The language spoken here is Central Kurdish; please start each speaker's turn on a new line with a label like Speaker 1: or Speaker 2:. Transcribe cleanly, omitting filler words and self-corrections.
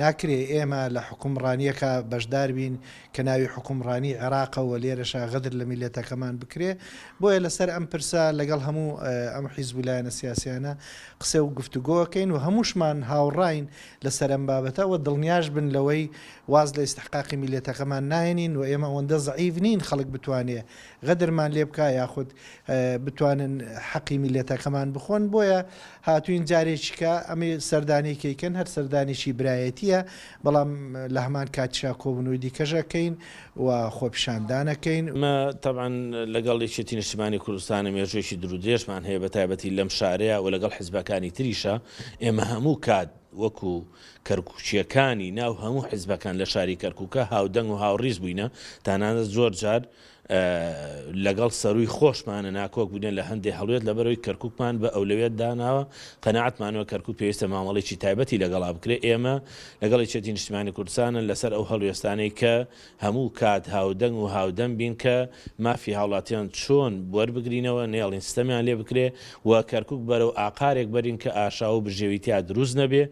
Speaker 1: ناکرێ ئێمە لە حکومڕانیەکە بەشدار بین کە ناوی حکومڕانی عێراقەوە لێرەشا غەدر لە میلەتەکەمان بکرێ. بۆیە لەسەر ئەم پرسە لەگەڵ هەموو ئەم حیزبولایەنە سیاسیانە قسە و گفتوگۆکەین و هەمووشمان هاوڕاین لەسەر ئەم بابەتەوە دڵنیاش بن لەوەی واز لە ئیستحقاقی میلەتەکەمان ناهێنین و ئێمە ئەوەندە زەعیف نین خەڵک بتوانێ غەدرمان لێ بکە یاخود بتوانن حەقی میلەتەکەمان بخۆن. بۆیە هاتوین جارێکیکە ئەمێ سەردانێکیکەن هەر سەردانێکی برایەتیە، بەڵام لە هەمان کاتیشا کۆبنەوەی دیکەژەکەین و خۆپیشاندانەکەین.
Speaker 2: مە طبعا لەگەڵ یەکێتی نیشتیمانی کوردستانە مێژوێکی درودێشمان هەیە بە تایبەتی لەم شارەیە و لەگەڵ حیزبەکانی تریشە. ئێمە هەموو کات وەکو کەرکوچیەکانی ناو هەموو حیزبەکان لە شاری کەرکووکە هاودەنگ و هاوڕیز بووینە، تانانە زۆر جار لەگەڵ سەروی خۆشمانە ناکۆک بوونێن لە هەندێک هەڵوێت لەبەرەوەی کەرکووکمان بە ئەولەوێت داناوە قەناعەتمانەوە کەرکووک پێویستە مامەڵێکی تایبەتی لەگەڵا بکرێت. ئێمە لەگەڵ یەکێتی نیشتیمانی کوردستانە لەسەر ئەو هەڵوێستانەی کە هەموو کات هاودەنگ و هاودەم بین کە مافی هاوڵاتیان چۆن وەربگرینەوە نێڵین سیستەمیان لێ بکرێ و کەرکووک بەرەو ئاقارێک بەرین کە ئاشا و بژێویتیا دروست نەبێ